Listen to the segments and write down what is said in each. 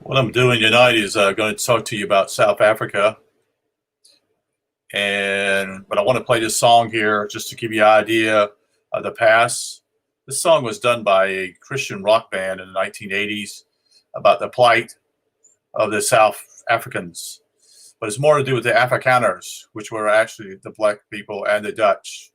What I'm doing tonight is going to talk to you about South Africa, but I want to play this song here just to give you an idea of the past. This song was done by a Christian rock band in the 1980s about the plight of the South Africans, but it's more to do with the Afrikaners, which were actually the black people and the Dutch.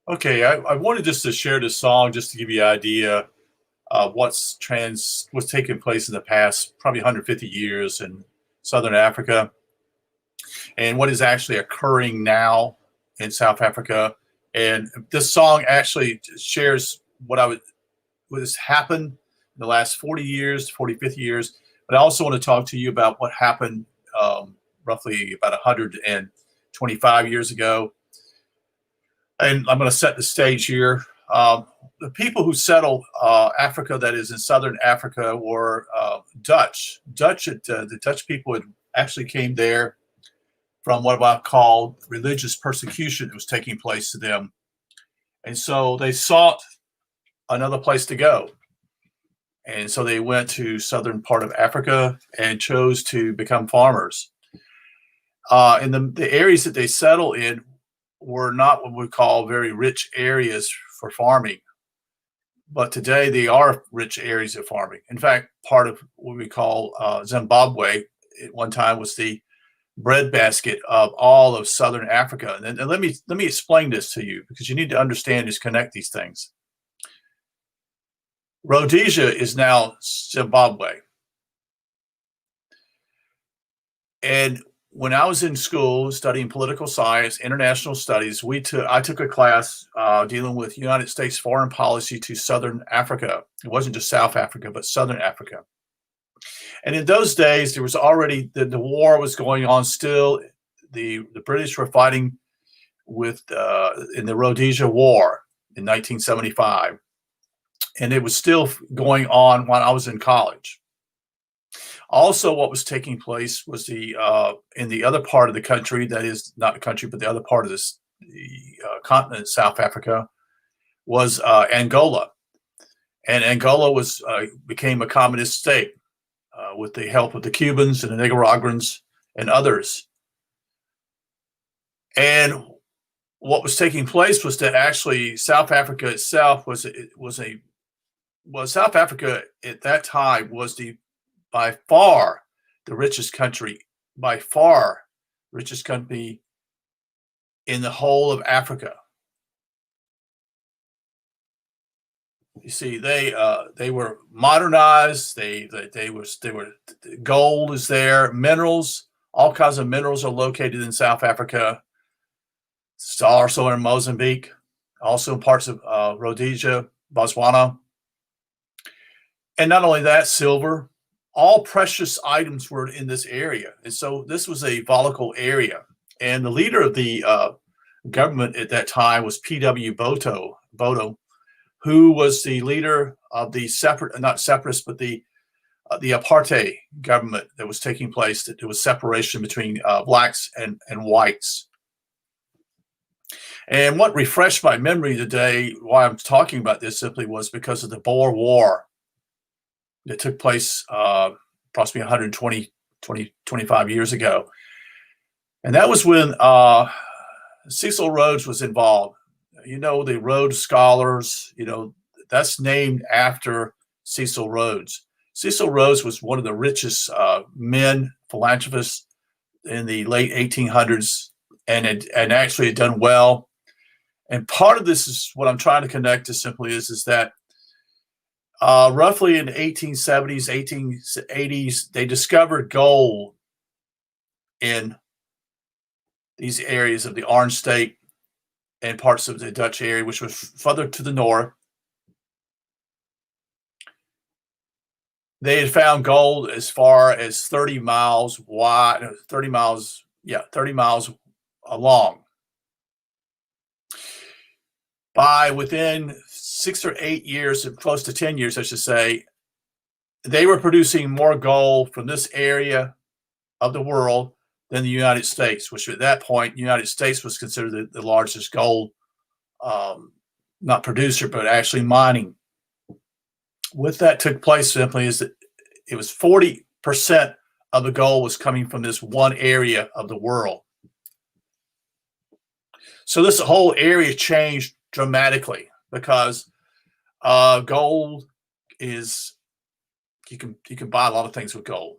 Okay, I wanted just to share this song just to give you an idea of what's taking place in the past probably 150 years in Southern Africa and what is actually occurring now in South Africa. And this song actually shares what has happened in the last 40 years, 40, 50 years. But I also want to talk to you about what happened roughly about 125 years ago. And I'm going to set the stage here. The people who settled Africa, that is in Southern Africa, were Dutch. The Dutch people had actually came there from what I call religious persecution that was taking place to them. And so they sought another place to go. And so they went to southern part of Africa and chose to become farmers. And the areas that they settled in were not what we call very rich areas for farming. But today they are rich areas of farming. In fact, part of what we call Zimbabwe at one time was the breadbasket of all of Southern Africa. And let me explain this to you because you need to understand just connect these things. Rhodesia is now Zimbabwe. And when I was in school studying political science, international studies, I took a class dealing with United States foreign policy to Southern Africa. It wasn't just South Africa, but Southern Africa. And in those days, there was already the war was going on still. The British were fighting with in the Rhodesia War in 1975, and it was still going on when I was in college. Also, what was taking place was in the other part of the country, that is not the country, but the other part of the continent, South Africa, was Angola, and Angola became a communist state with the help of the Cubans and the Nicaraguans and others. And what was taking place was that actually South Africa itself South Africa at that time was by far the richest country, by far richest country in the whole of Africa. You see, they were modernized. They were gold is there, minerals, all kinds of minerals are located in South Africa. It's also in Mozambique. also in parts of Rhodesia, Botswana. And not only that, silver, all precious items were in this area. And so this was a volatile area. And the leader of the government at that time was P.W. Boto, who was the leader of the not separatist, but the apartheid government that was taking place. That there was separation between blacks and whites. And what refreshed my memory today, why I'm talking about this simply was because of the Boer War that took place approximately 120, 25 years ago. And that was when Cecil Rhodes was involved. You know, the Rhodes Scholars, you know, that's named after Cecil Rhodes. Cecil Rhodes was one of the richest men, philanthropists in the late 1800s, and actually had done well. And part of this is what I'm trying to connect to simply is that roughly in the 1870s, 1880s, they discovered gold in these areas of the Orange State and parts of the Dutch area, which was further to the north. They had found gold as far as 30 miles wide, 30 miles long. By within 6 or 8 years, close to 10 years, I should say, they were producing more gold from this area of the world than the United States, which at that point, the United States was considered the largest gold, not producer, but actually mining. What that took place simply is that it was 40% of the gold was coming from this one area of the world. So this whole area changed dramatically because gold is, you can buy a lot of things with gold.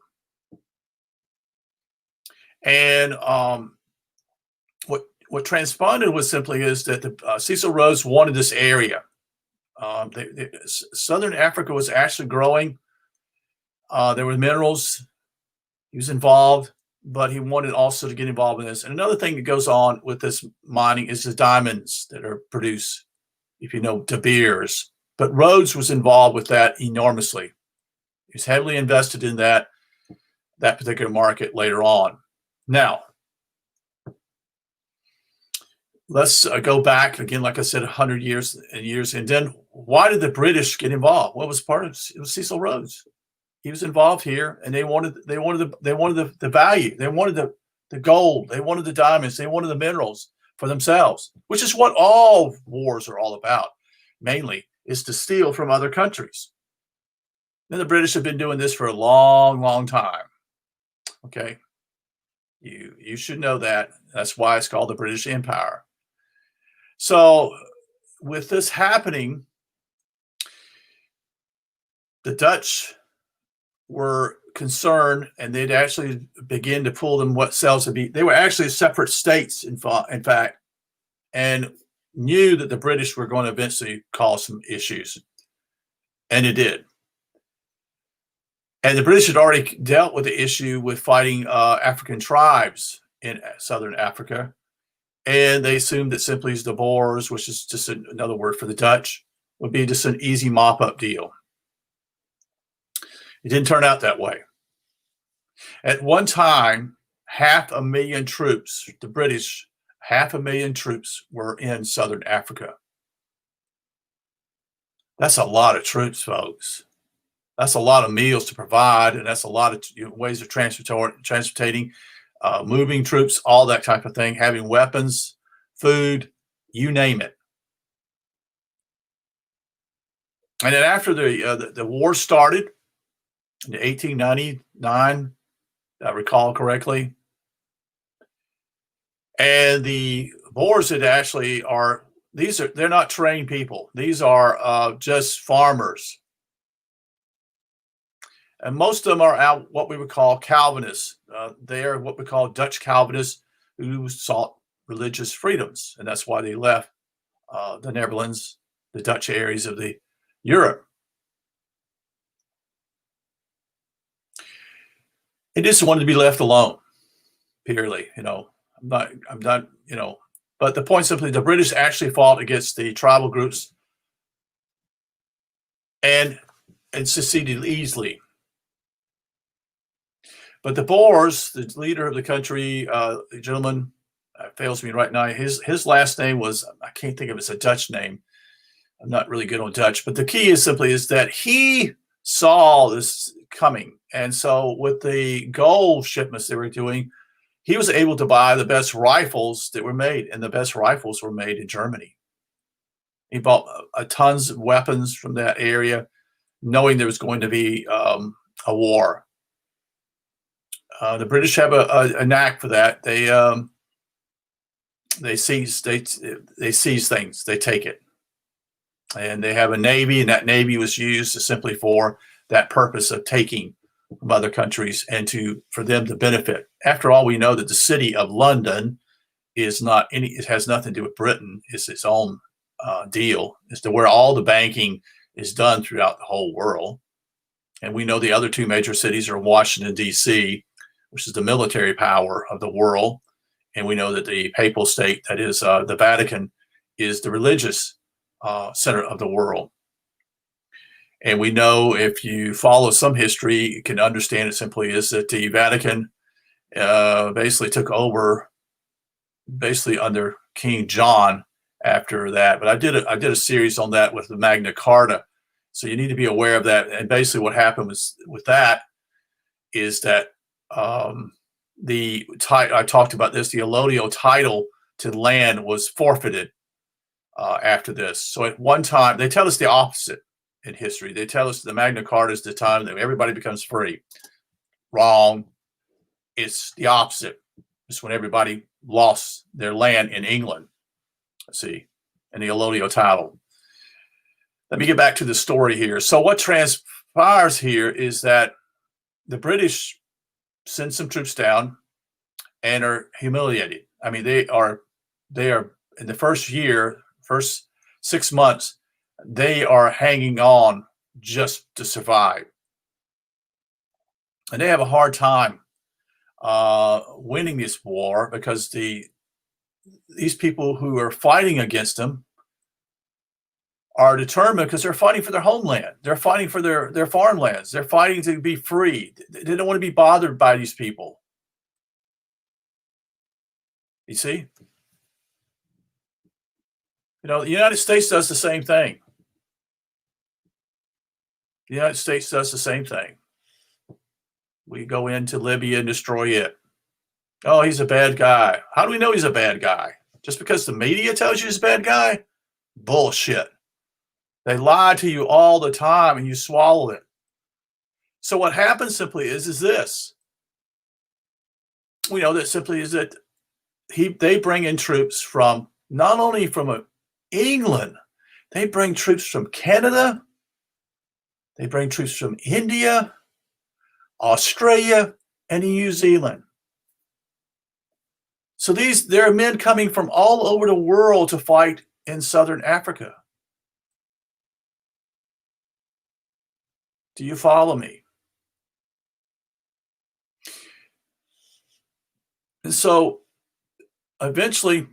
And what transpired was simply is that the Cecil Rhodes wanted this area. Southern Africa was actually growing. There were minerals. He was involved, but he wanted also to get involved in this. And another thing that goes on with this mining is the diamonds that are produced, if you know De Beers. But Rhodes was involved with that enormously. He was heavily invested in that particular market later on. Now, let's go back again, like I said, 100 years and years. And then why did the British get involved? What was part of it? It was Cecil Rhodes. He was involved here, and they wanted the value. They wanted the gold. They wanted the diamonds. They wanted the minerals for themselves, which is what all wars are all about. Mainly is to steal from other countries. And the British have been doing this for a long, long time. Okay, you should know that. That's why it's called the British Empire. So with this happening, the Dutch were concerned, and they'd actually begin to pull themselves to be. They were actually separate states, in fact, and knew that the British were going to eventually cause some issues, and it did. And the British had already dealt with the issue with fighting African tribes in southern Africa, and they assumed that simply the Boers, which is just another word for the Dutch, would be just an easy mop-up deal. It didn't turn out that way. At one time, 500,000 troops, the British, 500,000 troops were in southern Africa. That's a lot of troops, folks. That's a lot of meals to provide, and that's a lot of ways of transporting, moving troops, all that type of thing, having weapons, food, you name it. And then after the war started, in 1899, I recall correctly. And the Boers that actually they're not trained people. These are just farmers. And most of them are out what we would call Calvinists. They are what we call Dutch Calvinists who sought religious freedoms. And that's why they left the Netherlands, the Dutch areas of Europe. They just wanted to be left alone, purely. I'm not, But the point simply, the British actually fought against the tribal groups and seceded easily. But the Boers, the leader of the country, the gentleman fails me right now. His last name was, I can't think of it, it's a Dutch name. I'm not really good on Dutch, but the key is simply is that he saw this coming. And so with the gold shipments they were doing, he was able to buy the best rifles that were made, and the best rifles were made in Germany. He bought tons of weapons from that area, knowing there was going to be a war. The British have a knack for that. They seize things, they take it, and they have a navy, and that navy was used simply for that purpose of taking from other countries and for them to benefit. After all, we know that the city of London is not any. It has nothing to do with Britain. It's its own deal as to where all the banking is done throughout the whole world. And we know the other two major cities are Washington, D.C., which is the military power of the world. And we know that the papal state, that is the Vatican, is the religious center of the world. And we know, if you follow some history, you can understand it simply is that the Vatican basically took over basically under King John after that. But I did a series on that with the Magna Carta. So you need to be aware of that. And basically what happened was with that is that I talked about this, the allodial title to land was forfeited after this. So at one time, they tell us the opposite in history. They tell us the Magna Carta is the time that everybody becomes free. Wrong. It's the opposite. It's when everybody lost their land in England. Let's see, and the allodial title. Let me get back to the story here. So what transpires here is that the British send some troops down and are humiliated. I mean, they are in the first 6 months, they are hanging on just to survive. And they have a hard time winning this war because these people who are fighting against them are determined because they're fighting for their homeland. They're fighting for their farmlands. They're fighting to be free. They don't want to be bothered by these people. You see? You know, the United States does the same thing. The United States does the same thing. We go into Libya and destroy it. Oh, he's a bad guy. How do we know he's a bad guy? Just because the media tells you he's a bad guy? Bullshit. They lie to you all the time and you swallow it. So what happens simply is this. We know that simply is that they bring in troops from not only from England, they bring troops from Canada, they bring troops from India, Australia, and New Zealand. So there are men coming from all over the world to fight in Southern Africa. Do you follow me? And so eventually,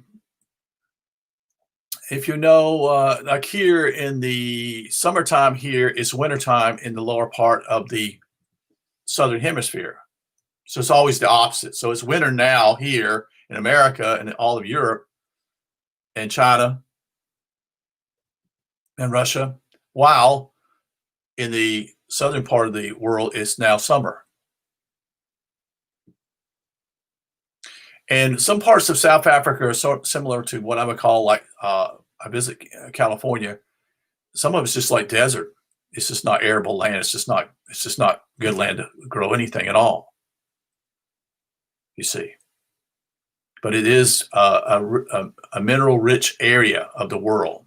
if you know, like here in the summertime, here is wintertime in the lower part of the Southern Hemisphere. So it's always the opposite. So it's winter now here in America and all of Europe and China and Russia, while in the southern part of the world it's now summer. And some parts of South Africa are so similar to what I would call like I visit California. Some of it's just like desert. It's just not arable land. It's just not good land to grow anything at all. You see, but it is a mineral-rich area of the world.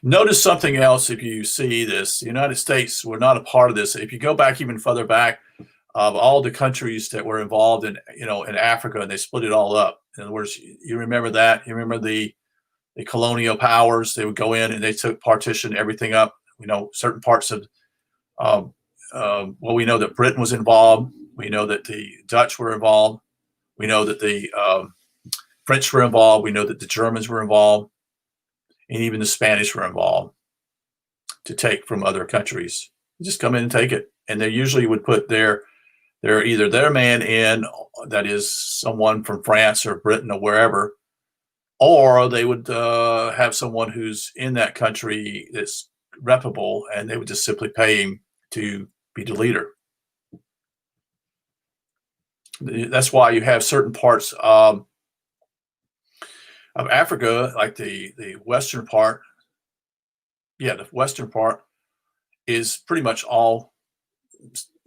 Notice something else if you see this. The United States were not a part of this. If you go back even further back, of all the countries that were involved in, in Africa, and they split it all up. In other words, you remember that? You remember the colonial powers? They would go in and they partition everything up. We know certain parts of, we know that Britain was involved. We know that the Dutch were involved. We know that the French were involved. We know that the Germans were involved, and even the Spanish were involved to take from other countries. Just come in and take it, and they usually would put either their man in, that is someone from France or Britain or wherever, or they would have someone who's in that country that's reputable, and they would just simply pay him to be the leader. That's why you have certain parts of Africa, like the western part. Yeah, the western part is pretty much all,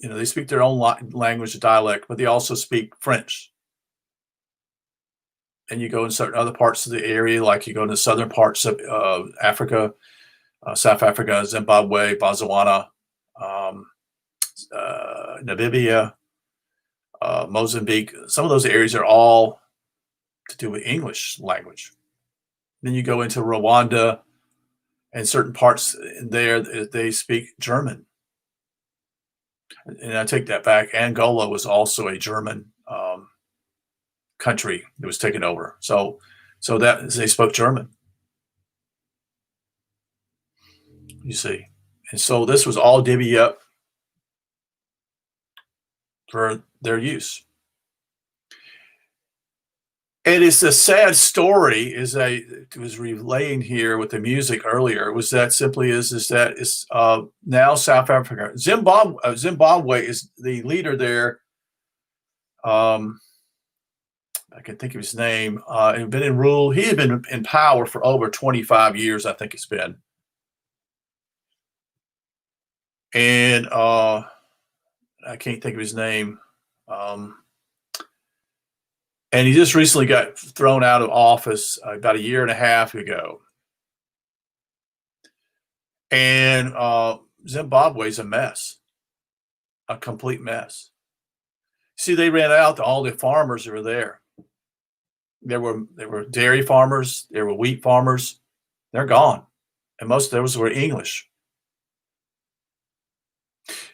they speak their own language, dialect, but they also speak French. And you go in certain other parts of the area, like you go in the southern parts of Africa, South Africa, Zimbabwe, Botswana, Namibia, Mozambique. Some of those areas are all to do with English language. Then you go into Rwanda, and certain parts there, they speak German. And I take that back. Angola was also a German country that was taken over. So that they spoke German. You see. And so this was all divvied up for their use. And it's a sad story, as I was relaying here with the music earlier, was that simply is that it's now South Africa. Zimbabwe is the leader there. I can think of his name. Had been in rule. He had been in power for over 25 years, I think it's been. And I can't think of his name. And he just recently got thrown out of office about a year and a half ago. And Zimbabwe's a mess, a complete mess. See, they ran out to all the farmers that were there. There were dairy farmers, there were wheat farmers. They're gone, and most of those were English.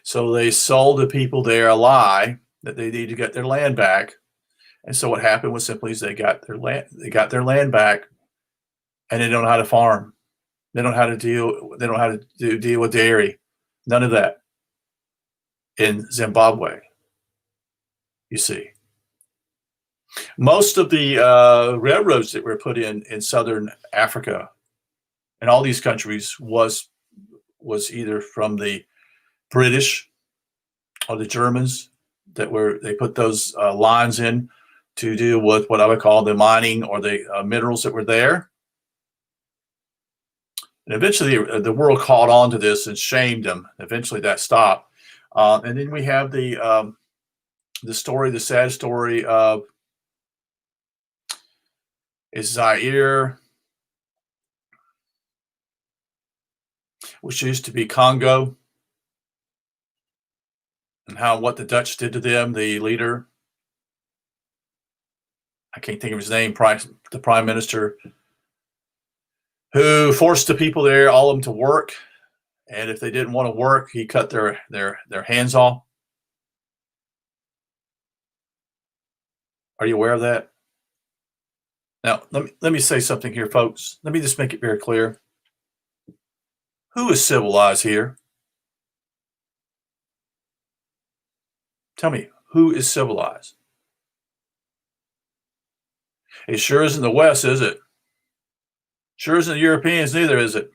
So they sold the people there a lie that they need to get their land back. And so what happened was simply is they got their land back, and they don't know how to farm. They don't know how to deal with dairy. None of that in Zimbabwe. You see. Most of the railroads that were put in southern Africa and all these countries was either from the British or the Germans they put those lines in to deal with what I would call the mining or the minerals that were there. And eventually the world caught on to this and shamed them. Eventually that stopped. And then we have the sad story of Zaire, which used to be Congo, and what the Dutch did to them. The leader, I can't think of his name, the prime minister, who forced the people there, all of them, to work. And if they didn't want to work, he cut their hands off. Are you aware of that? Now, let me say something here, folks. Let me just make it very clear. Who is civilized here? Tell me, who is civilized? It sure isn't the West, is it? Sure isn't the Europeans neither, is it?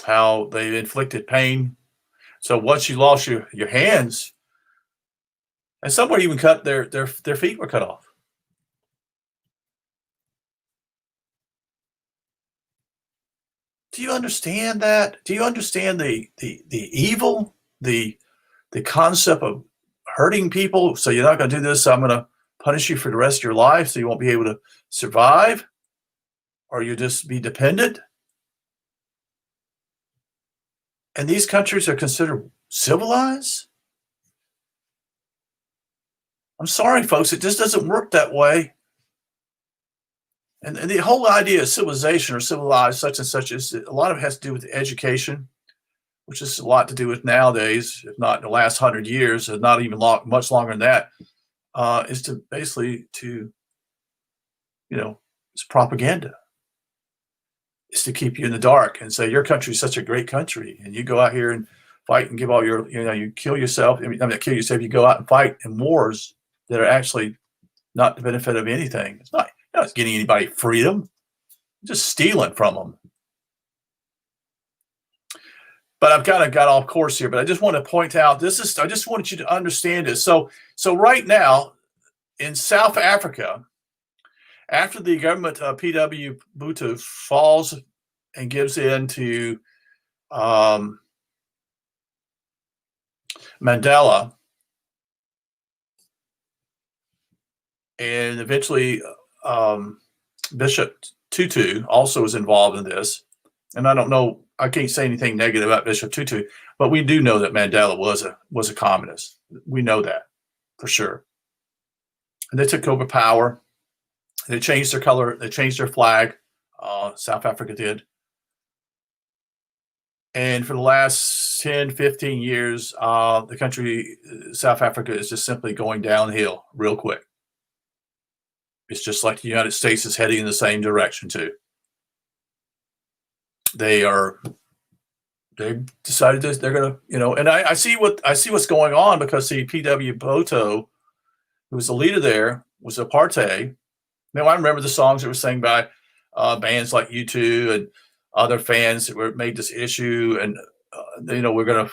How they inflicted pain. So once you lost your hands, and somewhere even cut their feet were cut off. Do you understand that? Do you understand the evil, the concept of hurting people? So you're not going to do this. So I'm going to punish you for the rest of your life, so you won't be able to survive, or you just be dependent. And these countries are considered civilized? I'm sorry, folks. It just doesn't work that way. And the whole idea of civilization or civilized such and such is a lot of it has to do with education, which is a lot to do with nowadays, if not in the last 100 years, and not even much longer than that, is to basically to, it's propaganda. It's to keep you in the dark and say your country is such a great country, and you go out here and fight and give all your, you kill yourself. I mean, not kill yourself. You go out and fight in wars that are actually not the benefit of anything. It's not getting anybody freedom. You're just stealing from them. But I've kind of got off course here. But I just want to point out I just wanted you to understand this. So right now in South Africa, after the government P.W. Botha falls and gives in to Mandela, and eventually Bishop Tutu also was involved in this. And I don't know, I can't say anything negative about Bishop Tutu, but we do know that Mandela was a communist. We know that for sure. And they took over power. They changed their color. They changed their flag. South Africa did. And for the last 10, 15 years, the country, South Africa, is just simply going downhill real quick. It's just like the United States is heading in the same direction too. They decided that they're going to, and I see what's going on, because the P.W. Botha, who was the leader there, was apartheid. Now I remember the songs that were sang by bands like U2 and other fans that were made this issue, and we're going to,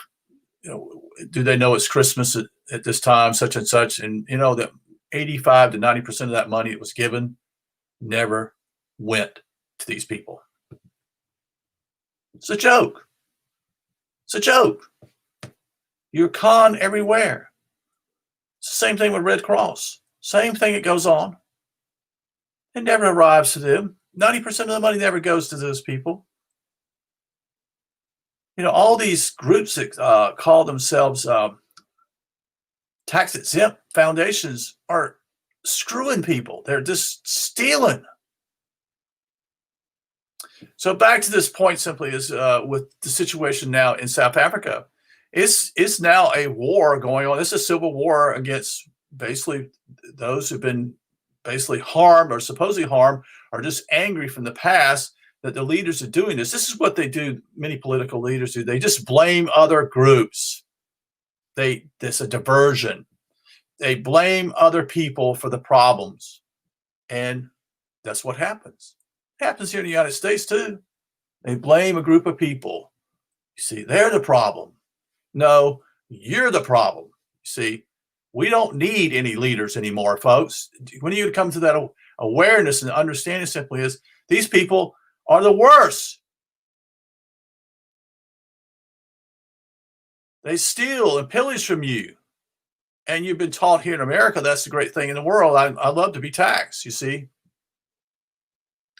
do they know it's Christmas at this time, such and such, and that 85 to 90% of that money that was given never went to these people. It's a joke. It's a joke. You're con everywhere. It's the same thing with Red Cross. Same thing that goes on. It never arrives to them. 90% of the money never goes to those people. All these groups that call themselves tax-exempt foundations are screwing people. They're just stealing. So back to this point simply is with the situation now in South Africa, it's now a war going on. It's a civil war against basically those who've been basically harmed or supposedly harmed, or just angry from the past that the leaders are doing this. This is what they do. Many political leaders do. They just blame other groups. It's a diversion. They blame other people for the problems. And that's what happens. It happens here in the United States too. They blame a group of people. You see, they're the problem. No, you're the problem. You see, we don't need any leaders anymore, folks. When you come to that awareness and understanding simply is these people are the worst. They steal and pillage from you. And you've been taught here in America, that's the great thing in the world. I love to be taxed, you see.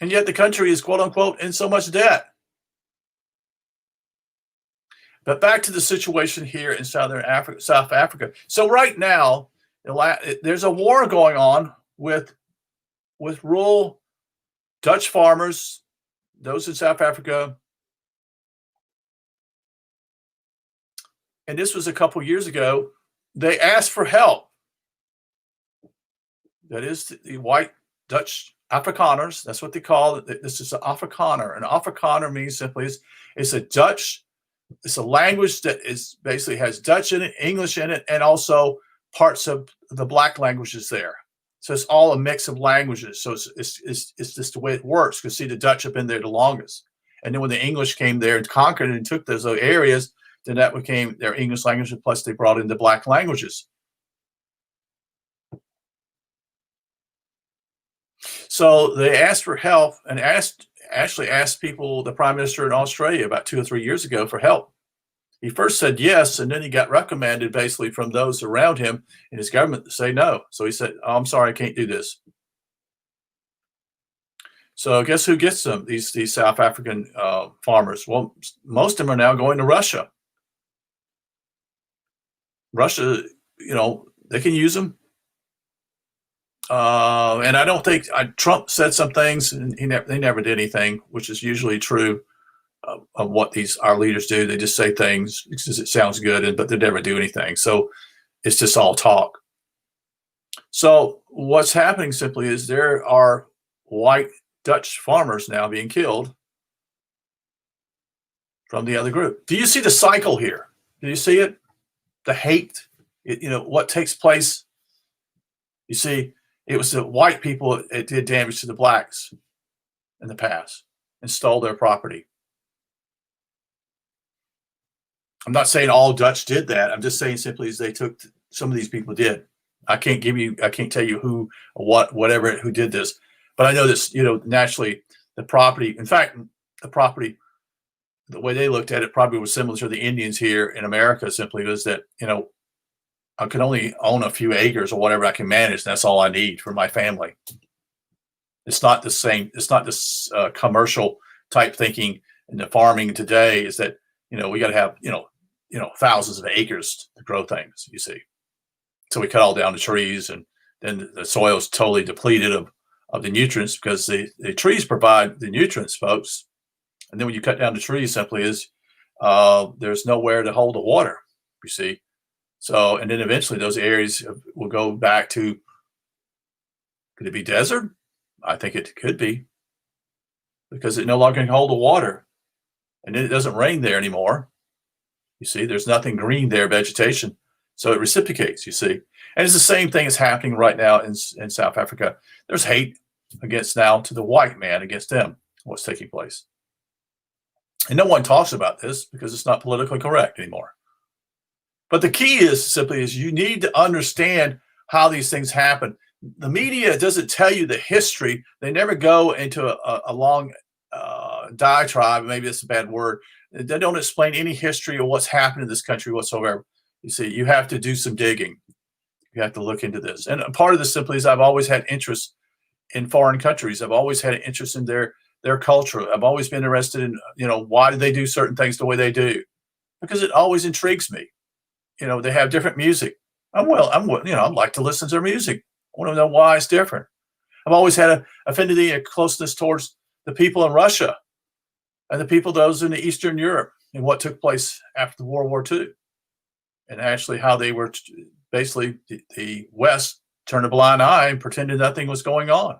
And yet the country is, quote unquote, in so much debt. But back to the situation here in South Africa. So right now, there's a war going on with rural Dutch farmers, those in South Africa. And this was a couple years ago. They asked for help. That is the white Dutch Afrikaners. That's what they call it. This is an Afrikaner. An Afrikaner means simply it's a Dutch. It's a language that is basically has Dutch in it, English in it, and also parts of the black languages there. So it's all a mix of languages. So it's just the way it works. Because see, the Dutch have been there the longest, and then when the English came there and conquered and took those areas, then that became their English language. And plus, they brought in the black languages. So they asked for help and actually asked people, the prime minister in Australia about 2 or 3 years ago, for help. He first said yes, and then he got reprimanded basically from those around him in his government to say no. So he said, oh, I'm sorry, I can't do this. So guess who gets them? These South African farmers. Well, most of them are now going to Russia. Russia, they can use them. And I don't think Trump said some things, and they never did anything, which is usually true. of what our leaders do. They just say things because it sounds good, but they never do anything. So it's just all talk. So what's happening simply is there are white Dutch farmers now being killed from the other group. Do you see the cycle here? Do you see it? The hate, what takes place. You see, it was the white people that did damage to the blacks in the past and stole their property. I'm not saying all Dutch did that. I'm just saying simply as some of these people did. I can't tell you who or who did this, but I know this, naturally the property, in fact, the way they looked at it probably was similar to the Indians here in America, simply was that, I can only own a few acres or whatever I can manage. And that's all I need for my family. It's not the same. It's not this commercial type thinking in the farming today is that, we got to have, thousands of acres to grow things, you see. So we cut all down the trees, and then the soil is totally depleted of the nutrients because the trees provide the nutrients, folks. And then when you cut down the trees, simply is there's nowhere to hold the water, you see. So, and then eventually those areas will go back to, could it be desert? I think it could be, because it no longer can hold the water, and then it doesn't rain there anymore. You see, there's nothing green there, vegetation. So it reciprocates, you see. And it's the same thing that's happening right now in South Africa. There's hate to the white man against them, what's taking place. And no one talks about this because it's not politically correct anymore. But the key is you need to understand how these things happen. The media doesn't tell you the history. They never go into a long diatribe. Maybe that's a bad word. They don't explain any history of what's happened in this country whatsoever. You see, you have to do some digging. You have to look into this. And part of this simply is I've always had interest in foreign countries. I've always had an interest in their culture. I've always been interested in, why do they do certain things the way they do? Because it always intrigues me. They have different music. I like to listen to their music. I want to know why it's different. I've always had an affinity, a closeness towards the people in Russia and those in the Eastern Europe and what took place after World War II. And actually how they were basically the West turned a blind eye and pretended nothing was going on.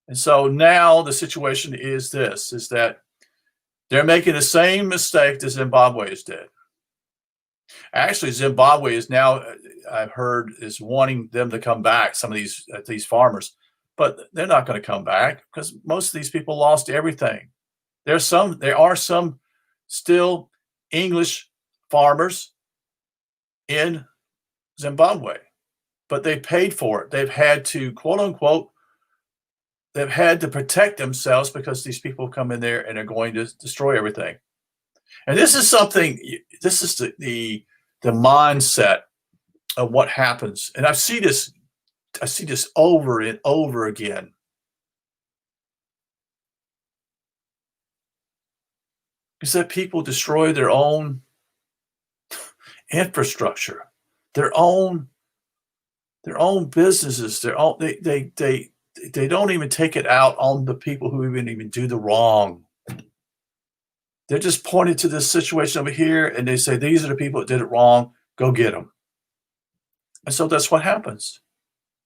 And so now the situation is that they're making the same mistake that Zimbabwe did. Actually, Zimbabwe is now, I've heard, is wanting them to come back, some of these farmers, but they're not going to come back because most of these people lost everything. There are some still English farmers in Zimbabwe, but they paid for it. They've had to, quote unquote, they've had to protect themselves because these people come in there and are going to destroy everything. And this is the mindset of what happens. And I see this over and over again. Is that people destroy their own infrastructure, their own businesses, they don't even take it out on the people who even do the wrong. They're just pointed to this situation over here and they say, these are the people that did it wrong. Go get them. And so that's what happens.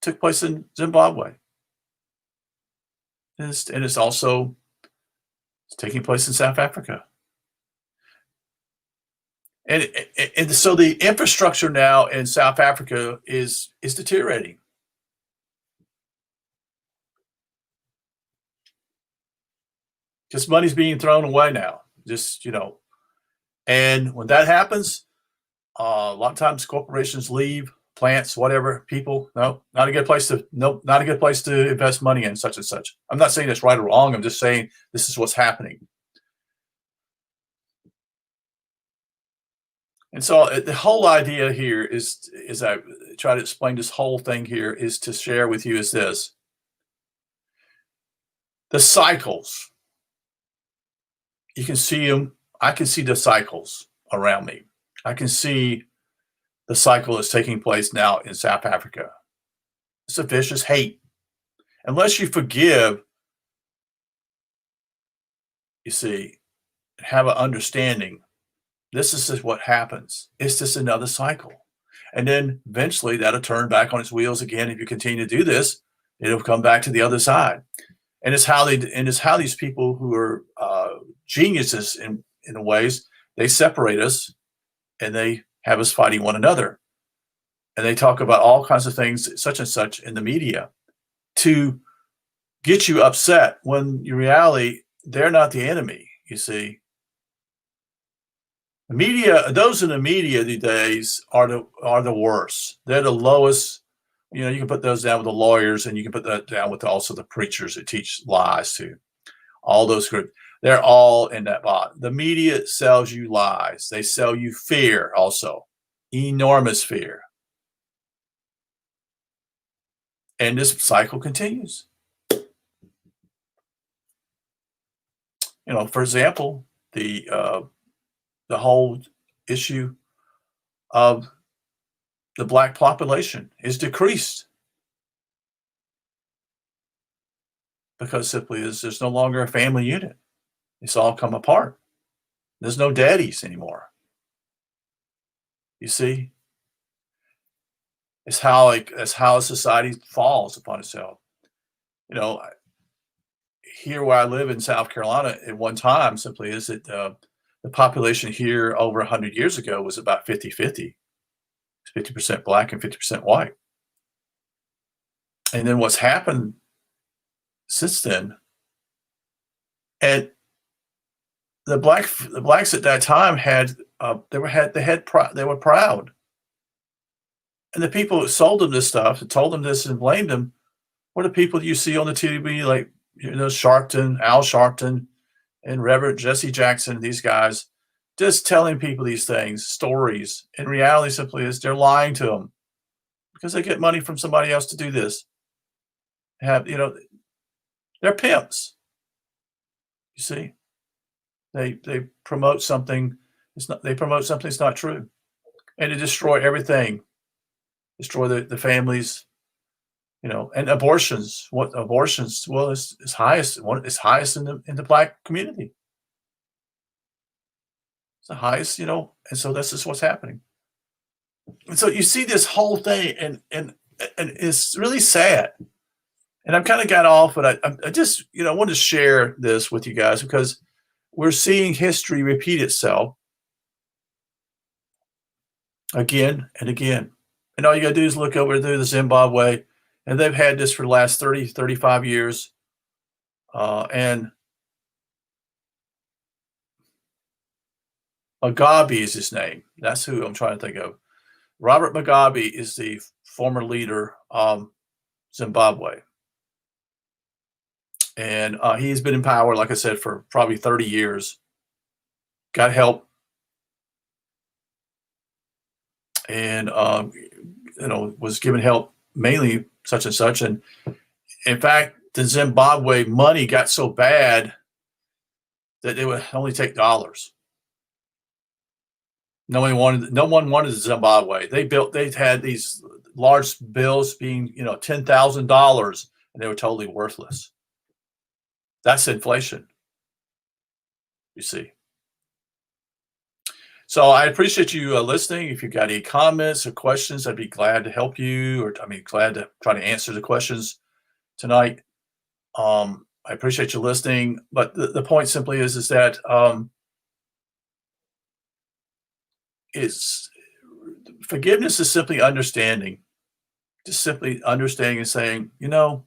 It took place in Zimbabwe. And it's also taking place in South Africa. And so the infrastructure now in South Africa is deteriorating. Just money's being thrown away now. And when that happens, a lot of times corporations leave, plants, whatever, people, not a good place to invest money in such and such. I'm not saying it's right or wrong. I'm just saying this is what's happening. And so the whole idea here is I try to explain this whole thing here is to share with you is this. The cycles. You can see them. I can see the cycles around me. I can see the cycle that's taking place now in South Africa. It's a vicious hate. Unless you forgive, you see, have an understanding. This is just what happens. It's just another cycle. And then eventually that'll turn back on its wheels again. If you continue to do this, it'll come back to the other side. And it's how these people who are geniuses in ways, they separate us and they have us fighting one another. And they talk about all kinds of things, such and such, in the media to get you upset when in reality, they're not the enemy, you see. The media, those in the media these days are the worst. They're the lowest. You know, you can put those down with the lawyers, and you can put that down with also the preachers that teach lies too. All those groups, they're all in that bot. The media sells you lies. They sell you fear also, enormous fear. And this cycle continues. You know, for example, the whole issue of the black population is decreased because simply there's no longer a family unit. It's all come apart. There's no daddies anymore. You see, it's how a society falls upon itself. You know, here where I live in South Carolina, at one time, simply is that the population here over 100 years ago was about 50-50. 50% black and 50% white. And then what's happened since then, and the blacks at that time they were proud. And the people who sold them this stuff and told them this and blamed them were the people you see on the TV, like, you know, Sharpton, Al Sharpton, and Reverend Jesse Jackson, these guys, just telling people these things, stories. In reality, simply is they're lying to them because they get money from somebody else to do this. You know, they're pimps. You see, they promote something. They promote something that's not true, and to destroy everything, destroy the families. You know, and abortions. What abortions? Well, it's highest. It's highest in the black community. It's the highest, you know, and so this is what's happening. And so you see this whole thing, and it's really sad. And I've kind of got off, but I just, you know, I wanted to share this with you guys because we're seeing history repeat itself again and again. And all you got to do is look over to the Zimbabwe, and they've had this for the last 30, 35 years. And Mugabe is his name. That's who I'm trying to think of. Robert Mugabe is the former leader of Zimbabwe. And he's been in power, like I said, for probably 30 years. Got help. And, you know, was given help mainly such and such. And in fact, the Zimbabwe money got so bad that they would only take dollars. No one wanted Zimbabwe. They had these large bills being, you know, $10,000, and they were totally worthless. That's inflation, you see. So I appreciate you listening. If you've got any comments or questions, I'd be glad to help you, or glad to try to answer the questions tonight. I appreciate you listening, but the point simply is that forgiveness is simply understanding, just simply understanding and saying, you know,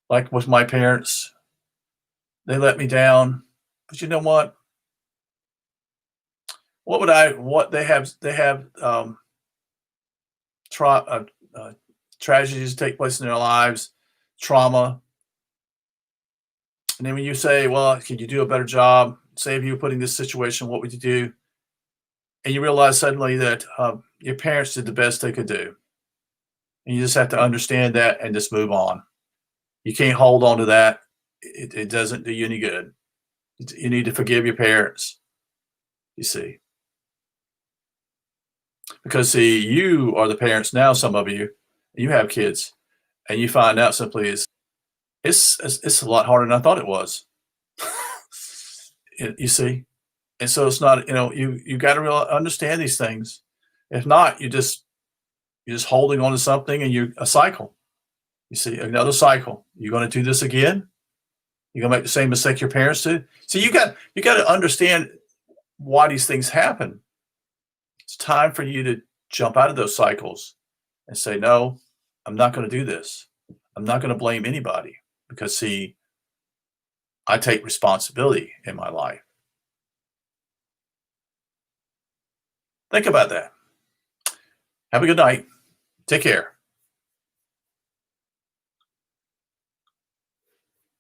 like with my parents, they let me down, but you know what? What they have tragedies take place in their lives, trauma. And then when you say, well, can you do a better job? Say if you were put in this situation, what would you do? And you realize suddenly that your parents did the best they could do. And you just have to understand that and just move on. You can't hold on to that. It doesn't do you any good. You need to forgive your parents, you see. Because, see, you are the parents now, some of you have kids, and you find out simply it's a lot harder than I thought it was. You see? And so it's not, you got to really understand these things. If not, you're just holding on to something and you're a cycle. You see, another cycle. You're going to do this again. You're going to make the same mistake your parents did. So you got to understand why these things happen. It's time for you to jump out of those cycles and say, no, I'm not going to do this. I'm not going to blame anybody because, see, I take responsibility in my life. Think about that. Have a good night. Take care.